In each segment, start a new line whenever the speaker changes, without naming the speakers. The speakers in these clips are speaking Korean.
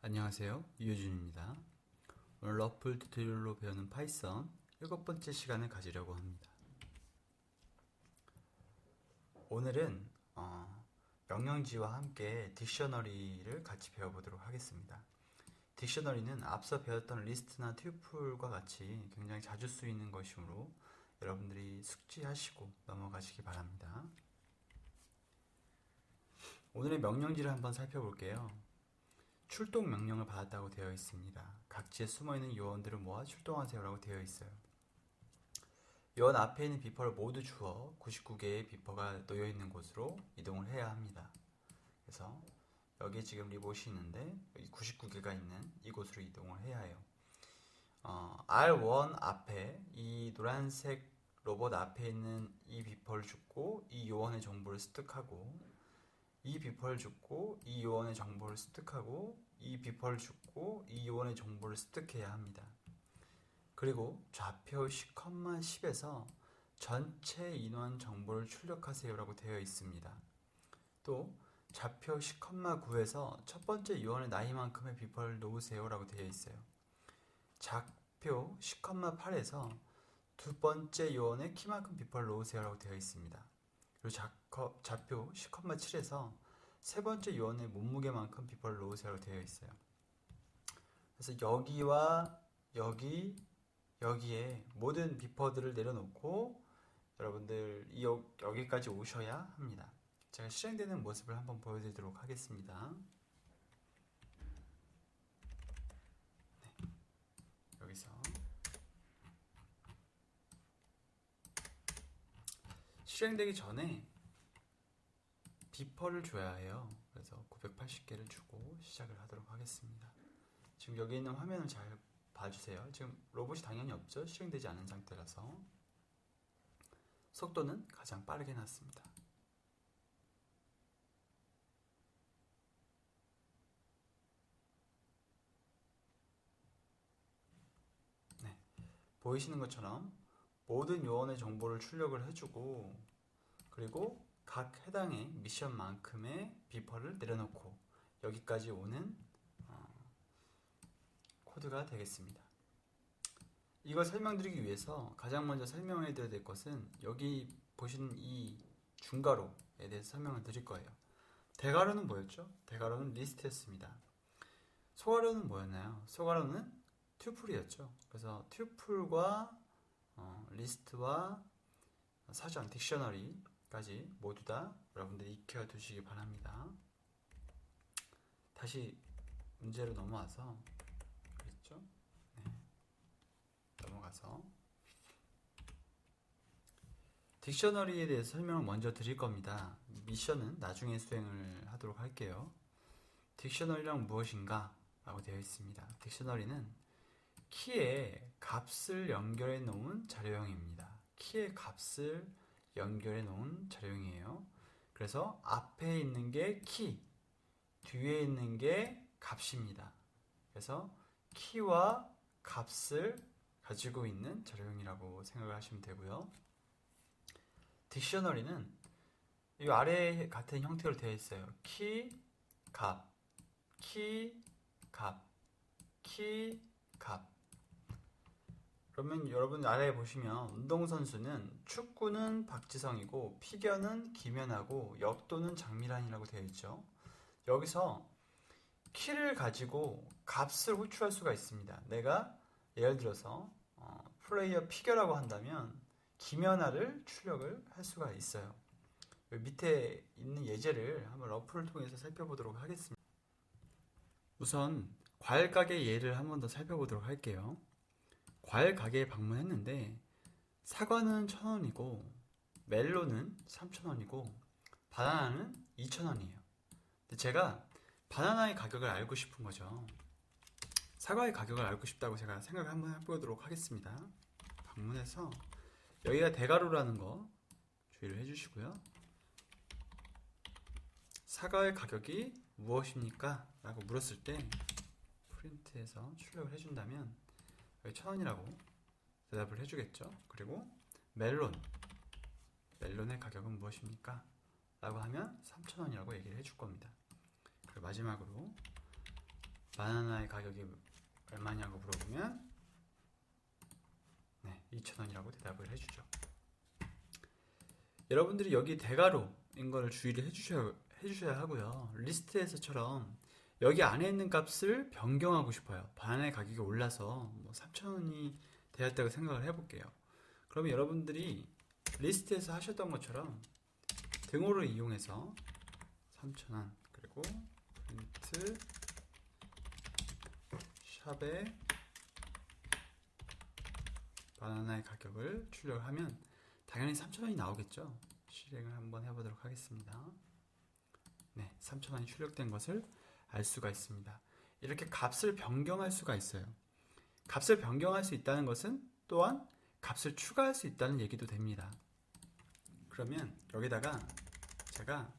안녕하세요, 유효준입니다. 오늘 러플 튜토리얼로 배우는 파이썬 7번째 시간을 가지려고 합니다. 오늘은 명령지와 함께 딕셔너리를 같이 배워보도록 하겠습니다. 딕셔너리는 앞서 배웠던 리스트나 튜플과 같이 굉장히 자주 쓰이는 것이므로 여러분들이 숙지하시고 넘어가시기 바랍니다. 오늘의 명령지를 한번 살펴볼게요. 출동 명령을 받았다고 되어 있습니다. 각지에 숨어있는 요원들을 모아 출동하세요 라고 되어 있어요. 요원 앞에 있는 비퍼를 모두 주어 99개의 비퍼가 놓여있는 곳으로 이동을 해야 합니다. 그래서 여기 지금 리봇이 있는데 99개가 있는 이곳으로 이동을 해야 해요. R1 앞에 이 노란색 로봇 앞에 있는 이 비퍼를 줍고 이 요원의 정보를 습득하고, 이 비퍼를 줍고 이 요원의 정보를 습득하고, 이 비퍼를 줍고 이 요원의 정보를 습득해야 합니다. 그리고 좌표 10,10에서 전체 인원 정보를 출력하세요 라고 되어 있습니다. 또 좌표 10,9에서 첫 번째 요원의 나이만큼의 비퍼를 놓으세요 라고 되어 있어요. 좌표 10,8에서 두 번째 요원의 키만큼 비퍼를 놓으세요 라고 되어 있습니다. 그리고 좌표 10,7에서 세 번째 요원의 몸무게만큼 비퍼를 놓으세요 되어 있어요. 그래서 여기와 여기에 모든 비퍼들을 내려놓고 여러분들 여기까지 오셔야 합니다. 제가 실행되는 모습을 한번 보여드리도록 하겠습니다. 네, 여기서 실행되기 전에 비퍼를 줘야 해요. 그래서 980개를 주고 시작을 하도록 하겠습니다. 지금 여기 있는 화면을 잘 봐주세요. 지금 로봇이 당연히 없죠. 실행되지 않은 상태라서 속도는 가장 빠르게 놨습니다. 네, 보이시는 것처럼 모든 요원의 정보를 출력을 해주고, 그리고 각 해당의 미션만큼의 비퍼를 내려놓고 여기까지 오는 코드가 되겠습니다. 이걸 설명드리기 위해서 가장 먼저 설명해 드려야 될 것은 여기 보시는 이 중괄호에 대해서 설명을 드릴 거예요. 대괄호는 뭐였죠? 대괄호는 리스트였습니다. 소괄호는 뭐였나요? 소괄호는 튜플이었죠. 그래서 튜플과 리스트와 사전, 딕셔너리까지 모두 다 여러분들이 익혀두시기 바랍니다. 다시 문제로 넘어와서 그랬죠? 네. 넘어가서 딕셔너리에 대해서 설명을 먼저 드릴 겁니다. 미션은 나중에 수행을 하도록 할게요. 딕셔너리란 무엇인가? 라고 되어 있습니다. 딕셔너리는 키에 값을 연결해 놓은 자료형입니다. 키의 값을 연결해 놓은 자료형이에요. 그래서 앞에 있는 게 키, 뒤에 있는 게 값입니다. 그래서 키와 값을 가지고 있는 자료형이라고 생각을 하시면 되고요. 딕셔너리는 이 아래 같은 형태로 되어 있어요. 키, 값, 키, 값, 키, 값. 그러면 여러분 아래에 보시면 운동선수는 축구는 박지성이고 피겨는 김연아고 역도는 장미란이라고 되어 있죠. 여기서 키를 가지고 값을 호출할 수가 있습니다. 내가 예를 들어서 플레이어 피겨라고 한다면 김연아를 출력을 할 수가 있어요. 밑에 있는 예제를 한번 러프를 통해서 살펴보도록 하겠습니다. 우선 과일 가게 예를 한 번 더 살펴보도록 할게요. 과일 가게에 방문했는데 사과는 1,000원이고 멜론은 3,000원이고 바나나는 2,000원이에요. 근데 제가 바나나의 가격을 알고 싶은 거죠. 사과의 가격을 알고 싶다고 제가 생각을 한번 해보도록 하겠습니다. 방문해서 여기가 대괄호라는 거 주의를 해주시고요. 사과의 가격이 무엇입니까? 라고 물었을 때 프린트해서 출력을 해준다면 여기 1,000원이라고 대답을 해주겠죠. 그리고 멜론의 가격은 무엇입니까? 라고 하면 3,000원이라고 얘기를 해줄 겁니다. 그리고 마지막으로 바나나의 가격이 얼마냐고 물어보면 네, 2,000원이라고 대답을 해주죠. 여러분들이 여기 대괄호인 걸 주의를 해주셔야 하고요. 리스트에서처럼 여기 안에 있는 값을 변경하고 싶어요. 바나나의 가격이 올라서 뭐 3,000원이 되었다고 생각을 해볼게요. 그러면 여러분들이 리스트에서 하셨던 것처럼 등호를 이용해서 3,000원 그리고 프린트 샵에 바나나의 가격을 출력하면 당연히 3,000원이 나오겠죠. 실행을 한번 해보도록 하겠습니다. 네, 3,000원이 출력된 것을 알 수가 있습니다. 이렇게 값을 변경할 수가 있어요. 값을 변경할 수 있다는 것은 또한 값을 추가할 수 있다는 얘기도 됩니다. 그러면 여기다가 제가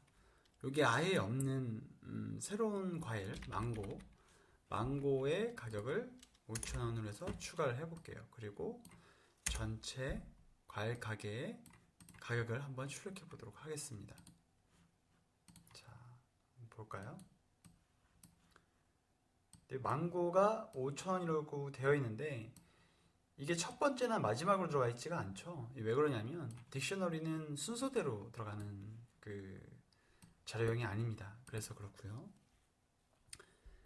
여기 아예 없는 새로운 과일 망고의 가격을 5,000원으로 해서 추가를 해볼게요. 그리고 전체 과일 가게의 가격을 한번 출력해 보도록 하겠습니다. 자, 볼까요? 네, 망고가 5,000원이라고 되어 있는데 이게 첫 번째나 마지막으로 들어가 있지가 않죠. 왜 그러냐면 딕셔너리는 순서대로 들어가는 그 자료형이 아닙니다. 그래서 그렇고요.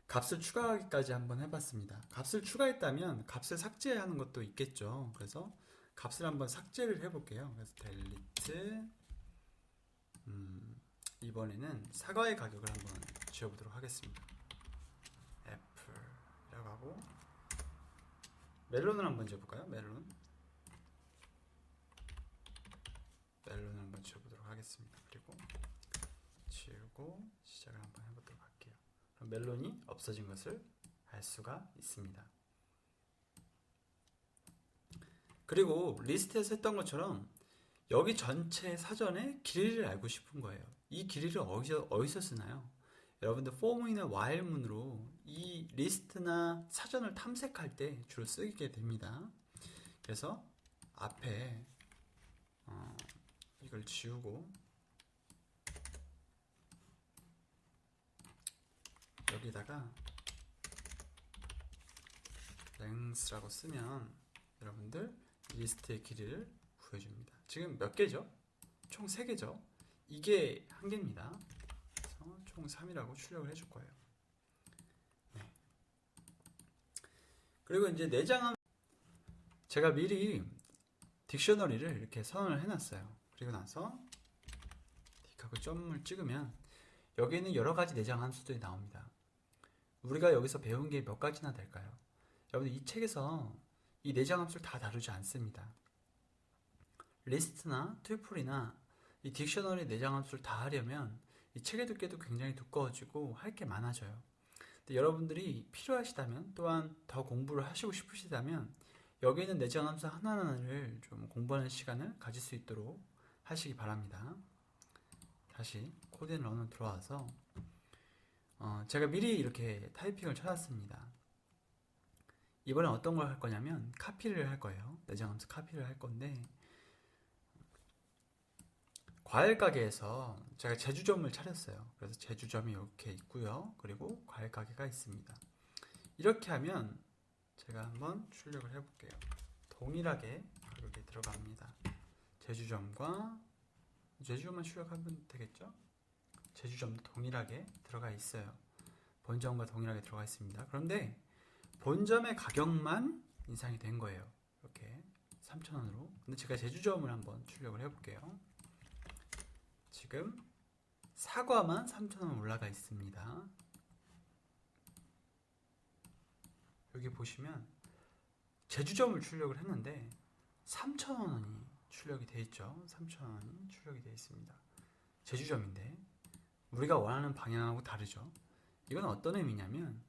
값을 추가하기까지 한번 해봤습니다. 값을 추가했다면 값을 삭제하는 것도 있겠죠. 그래서 값을 한번 삭제를 해볼게요. 그래서 델리트 이번에는 사과의 가격을 한번 지워보도록 하겠습니다. 애플이라고 하고 멜론을 한번 지워볼까요? 멜론을 한번 지워보도록 하겠습니다. 그리고 지우고 시작을 한번 해보도록 할게요. 그럼 멜론이 없어진 것을 알 수가 있습니다. 그리고 리스트에서 했던 것처럼 여기 전체 사전에 길이를 알고 싶은 거예요. 이 길이를 어디서 쓰나요? 여러분들 for문이나 while문으로 이 리스트나 사전을 탐색할 때 주로 쓰게 됩니다. 그래서 앞에 이걸 지우고 여기다가 length라고 쓰면 여러분들 리스트의 길이를 구해줍니다. 지금 몇 개죠? 총 3개죠? 이게 한 개입니다. 그래서 총 3이라고 출력을 해줄 거예요. 네. 그리고 이제 내장하면 제가 미리 딕셔너리를 이렇게 선언을 해놨어요. 그리고 나서 딕하고 점을 찍으면 여기에는 여러 가지 내장 함수들이 나옵니다. 우리가 여기서 배운 게 몇 가지나 될까요? 여러분들 이 책에서 이 내장 함수를 다 다루지 않습니다. 리스트나 튜플이나 이 딕셔너리 내장 함수를 다 하려면 이 책의 두께도 굉장히 두꺼워지고 할 게 많아져요. 근데 여러분들이 필요하시다면 또한 더 공부를 하시고 싶으시다면 여기 있는 내장 함수 하나하나를 좀 공부하는 시간을 가질 수 있도록 하시기 바랍니다. 다시 코드 앤 런으로 들어와서 제가 미리 이렇게 타이핑을 쳐놨습니다. 이번엔 어떤 걸 할 거냐면 카피를 할 거예요. 내장 함수 카피를 할 건데 과일 가게에서 제가 제주점을 차렸어요. 그래서 제주점이 이렇게 있고요. 그리고 과일 가게가 있습니다. 이렇게 하면 제가 한번 출력을 해볼게요. 동일하게 가격이 들어갑니다. 제주점만 출력하면 되겠죠? 제주점도 동일하게 들어가 있어요. 본점과 동일하게 들어가 있습니다. 그런데 본점의 가격만 인상이 된 거예요. 이렇게 3,000원으로. 근데 제가 제주점을 한번 출력을 해볼게요. 지금 사과만 3,000원 올라가 있습니다. 여기 보시면 제주점을 출력을 했는데 3,000원이 출력이 되어 있죠. 3,000원이 출력이 되어 있습니다. 제주점인데 우리가 원하는 방향하고 다르죠. 이건 어떤 의미냐면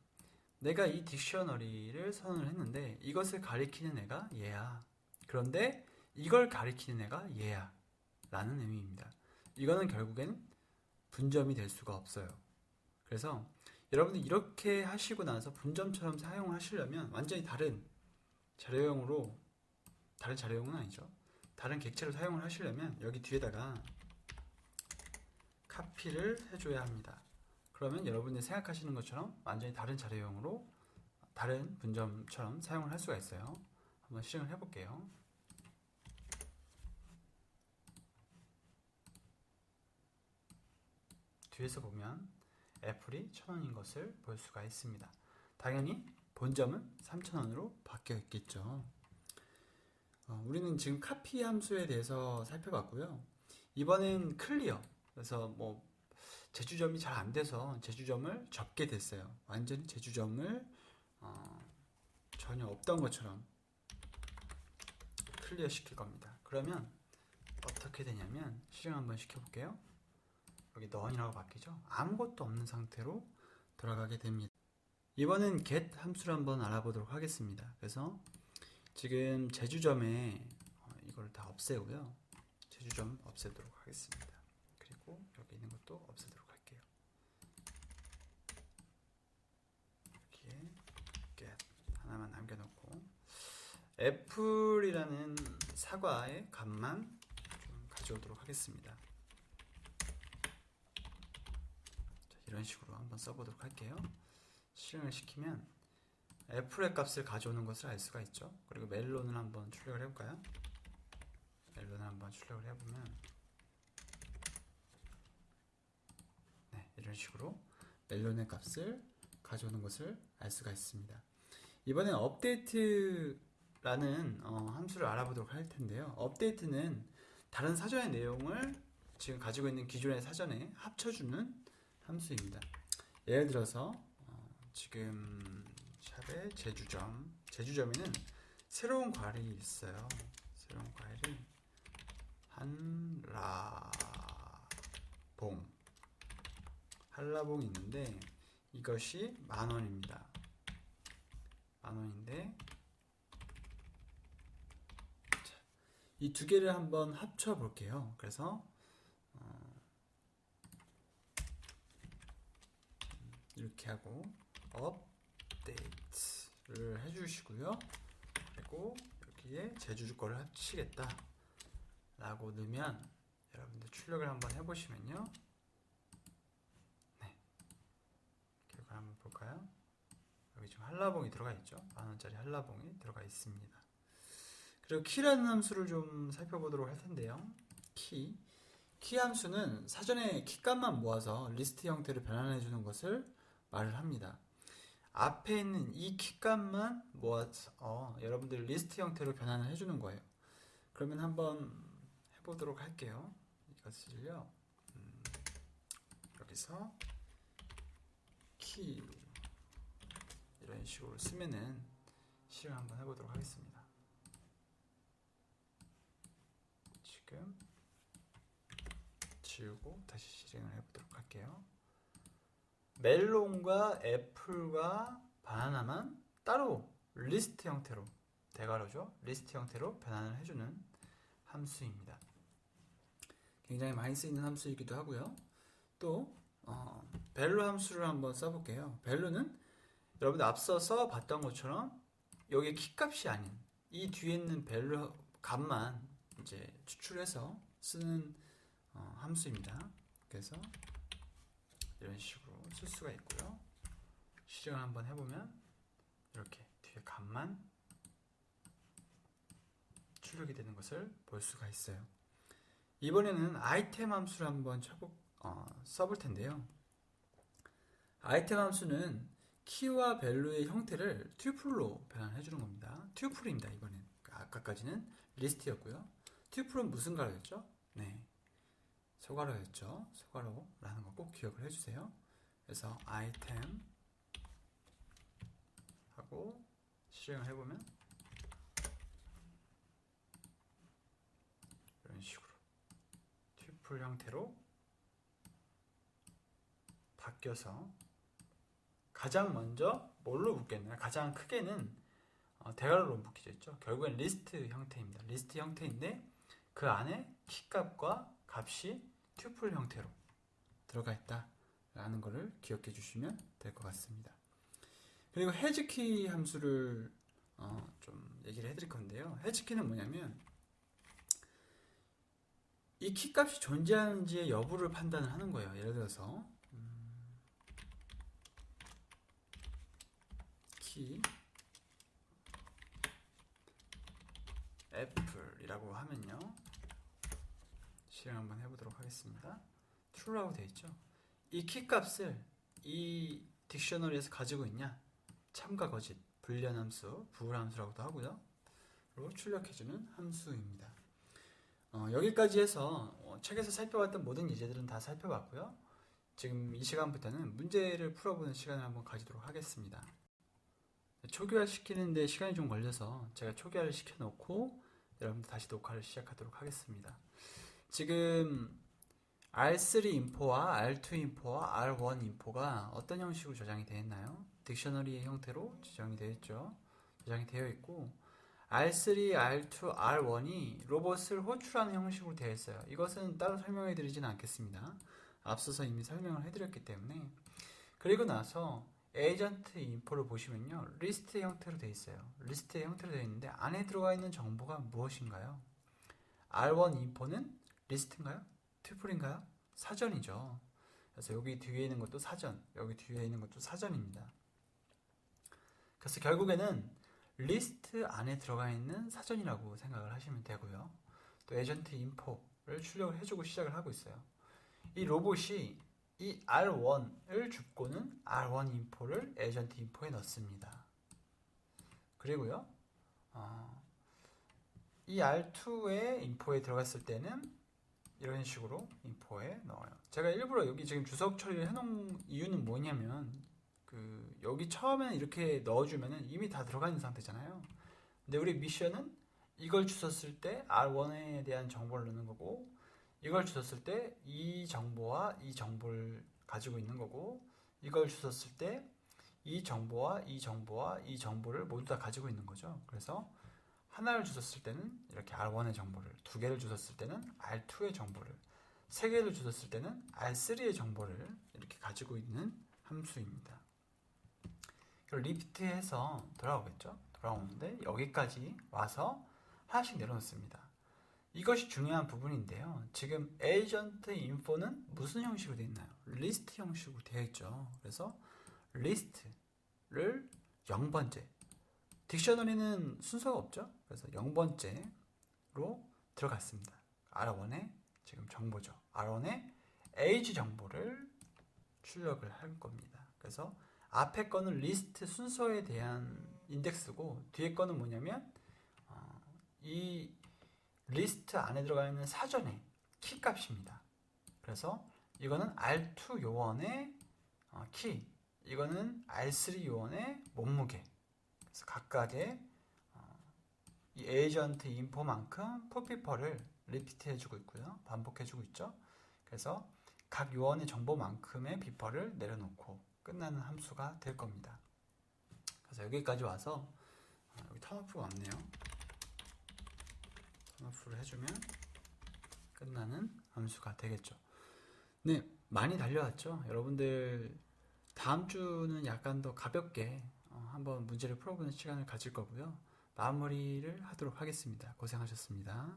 내가 이 딕셔너리를 선언을 했는데 이것을 가리키는 애가 얘야. 그런데 이걸 가리키는 애가 얘야 라는 의미입니다. 이거는 결국엔 분점이 될 수가 없어요. 그래서 여러분들 이렇게 하시고 나서 분점처럼 사용을 하시려면 완전히 다른 자료형은 아니죠. 다른 객체로 사용을 하시려면 여기 뒤에다가 카피를 해줘야 합니다. 그러면 여러분이 생각하시는 것처럼 완전히 다른 자료용으로 다른 분점처럼 사용을 할 수가 있어요. 한번 실행을 해볼게요. 뒤에서 보면 애플이 1,000원인 것을 볼 수가 있습니다. 당연히 본점은 3,000원으로 바뀌어 있겠죠. 우리는 지금 카피 함수에 대해서 살펴봤고요. 이번엔 클리어. 그래서 뭐 제주점이 잘 안 돼서 제주점을 접게 됐어요. 완전히 제주점을 전혀 없던 것처럼 클리어 시킬 겁니다. 그러면 어떻게 되냐면 실행 한번 시켜볼게요. 여기 none이라고 바뀌죠. 아무것도 없는 상태로 돌아가게 됩니다. 이번엔 get 함수를 한번 알아보도록 하겠습니다. 그래서 지금 제주점에 이걸 다 없애고요. 제주점 없애도록 하겠습니다. 그리고 여기 있는 것도 없애도록 할게요. 여기에 get 하나만 남겨놓고 애플이라는 사과의 값만 좀 가져오도록 하겠습니다. 자, 이런 식으로 한번 써보도록 할게요. 실행을 시키면 애플의 값을 가져오는 것을 알 수가 있죠. 그리고 멜론을 한번 출력을 해볼까요? 멜론을 한번 출력을 해보면 네, 이런 식으로 멜론의 값을 가져오는 것을 알 수가 있습니다. 이번엔 업데이트라는 함수를 알아보도록 할 텐데요. 업데이트는 다른 사전의 내용을 지금 가지고 있는 기존의 사전에 합쳐주는 함수입니다. 예를 들어서 지금 샵의 제주점에는 새로운 과일이 있어요. 새로운 과일이 한라봉이 있는데 이것이 10,000원입니다. 10,000원인데 이 두 개를 한번 합쳐 볼게요. 그래서 이렇게 하고 업데이트를 해주시고요. 그리고 여기에 제주 거를 합치겠다 라고 넣으면 여러분들 출력을 한번 해보시면요. 네, 결과 한번 볼까요? 여기 지금 한라봉이 들어가 있죠. 10,000원짜리 한라봉이 들어가 있습니다. 그리고 키라는 함수를 좀 살펴보도록 할 텐데요. 키 함수는 사전에 키값만 모아서 리스트 형태로 변환해 주는 것을 말을 합니다. 앞에 있는 이 키값만 모아서 여러분들 리스트 형태로 변환을 해주는 거예요. 그러면 한번 해보도록 할게요. 이것을요, 여기서 키 이런 식으로 쓰면은 실행 한번 해보도록 하겠습니다. 지금 지우고 다시 실행을 해보도록 할게요. 멜론과 애플과 바나나만 따로 리스트 형태로, 대괄호죠, 리스트 형태로 변환을 해주는 함수입니다. 굉장히 많이 쓰이는 함수이기도 하고요. 또 밸류 함수를 한번 써볼게요. 밸류는 여러분들 앞서 써봤던 것처럼 여기 키값이 아닌 이 뒤에 있는 밸류 값만 이제 추출해서 쓰는 함수입니다. 그래서 이런 식으로 쓸 수가 있고요. 실행을 한번 해보면 이렇게 뒤에 값만 출력이 되는 것을 볼 수가 있어요. 이번에는 아이템 함수를 한번 써볼 텐데요. 아이템 함수는 키와 밸류의 형태를 튜플로 변환해 주는 겁니다. 튜플입니다. 이번엔 아까까지는 리스트였고요. 튜플은 무슨 가로였죠? 네, 소가로였죠. 소가로라는 거 꼭 기억을 해주세요. 그래서 아이템 하고 실행을 해보면 이런 식으로 튜플 형태로 바뀌어서 가장 먼저 뭘로 묶겠나요? 가장 크게는 대괄호로 묶여져 있죠. 결국엔 리스트 형태입니다. 리스트 형태인데 그 안에 키값과 값이 튜플 형태로 들어가 있다라는 것을 기억해 주시면 될 것 같습니다. 그리고 해즈키 함수를 좀 얘기를 해드릴 건데요. 해즈키는 뭐냐면 이 키값이 존재하는지의 여부를 판단을 하는 거예요. 예를 들어서 키 애플이라고 하면요, 실행 한번 해보도록 하겠습니다. true라고 되어 있죠. 이 키 값을 이 딕셔너리에서 가지고 있냐, 참과 거짓, 불리한 함수, 부울 함수라고도 하고요, 로 출력해주는 함수입니다. 여기까지 해서 책에서 살펴봤던 모든 예제들은 다 살펴봤고요. 지금 이 시간부터는 문제를 풀어보는 시간을 한번 가지도록 하겠습니다. 초기화 시키는데 시간이 좀 걸려서 제가 초기화를 시켜놓고 여러분들 다시 녹화를 시작하도록 하겠습니다. 지금 R3 인포와 R2 인포와 R1 인포가 어떤 형식으로 저장이 되어 있나요? 딕셔너리의 형태로 저장이 되어 있죠. 저장이 되어 있고, R3, R2, R1이 로봇을 호출하는 형식으로 되어 있어요. 이것은 따로 설명해 드리지는 않겠습니다. 앞서서 이미 설명을 해드렸기 때문에. 그리고 나서 에이전트 인포를 보시면요, 리스트 형태로 되어 있어요. 리스트의 형태로 되어 있는데 안에 들어가 있는 정보가 무엇인가요? R1 인포는 리스트인가요? 튜플인가요? 사전이죠. 그래서 여기 뒤에 있는 것도 사전, 여기 뒤에 있는 것도 사전입니다. 그래서 결국에는 리스트 안에 들어가 있는 사전이라고 생각을 하시면 되고요. 또 에이전트 인포를 출력을 해주고 시작을 하고 있어요. 이 로봇이 이 R1을 줍고는 R1 인포를 에이전트 인포에 넣습니다. 그리고요, 이 R2의 인포에 들어갔을 때는 이런 식으로 인포에 넣어요. 제가 일부러 여기 지금 주석 처리를 해놓은 이유는 뭐냐면, 여기 처음에는 이렇게 넣어주면은 이미 다 들어가 있는 상태잖아요. 근데 우리 미션은 이걸 주웠을 때 R1에 대한 정보를 넣는 거고, 이걸 주웠을 때 이 정보와 이 정보를 가지고 있는 거고, 이걸 주웠을 때 이 정보와 이 정보와 이 정보를 모두 다 가지고 있는 거죠. 그래서 하나를 주웠을 때는 이렇게 R1의 정보를, 두 개를 주웠을 때는 R2의 정보를, 세 개를 주웠을 때는 R3의 정보를 이렇게 가지고 있는 함수입니다. 리피트해서 돌아오겠죠. 돌아오는데 여기까지 와서 하나씩 내려놓습니다. 이것이 중요한 부분인데요. 지금 에이전트 인포는 무슨 형식으로 되어 있나요? 리스트 형식으로 되어 있죠. 그래서 리스트를 0번째, 딕셔너리는 순서가 없죠. 그래서 0번째로 들어갔습니다. R1의 지금 정보죠. R1의 age 정보를 출력을 할 겁니다. 그래서 앞에 거는 리스트 순서에 대한 인덱스고, 뒤에 거는 뭐냐면 이 리스트 안에 들어가 있는 사전의 키 값입니다. 그래서 이거는 R2 요원의 키, 이거는 R3 요원의 몸무게. 그래서 각각의 이 에이전트 인포만큼 푸피퍼를 리피트 해주고 있고요. 반복해주고 있죠. 그래서 각 요원의 정보만큼의 비퍼를 내려놓고 끝나는 함수가 될 겁니다. 그래서 여기까지 와서 여기 턴오프가 왔네요. 턴오프를 해주면 끝나는 함수가 되겠죠. 네, 많이 달려왔죠. 여러분들 다음 주는 약간 더 가볍게 한번 문제를 풀어보는 시간을 가질 거고요. 마무리를 하도록 하겠습니다. 고생하셨습니다.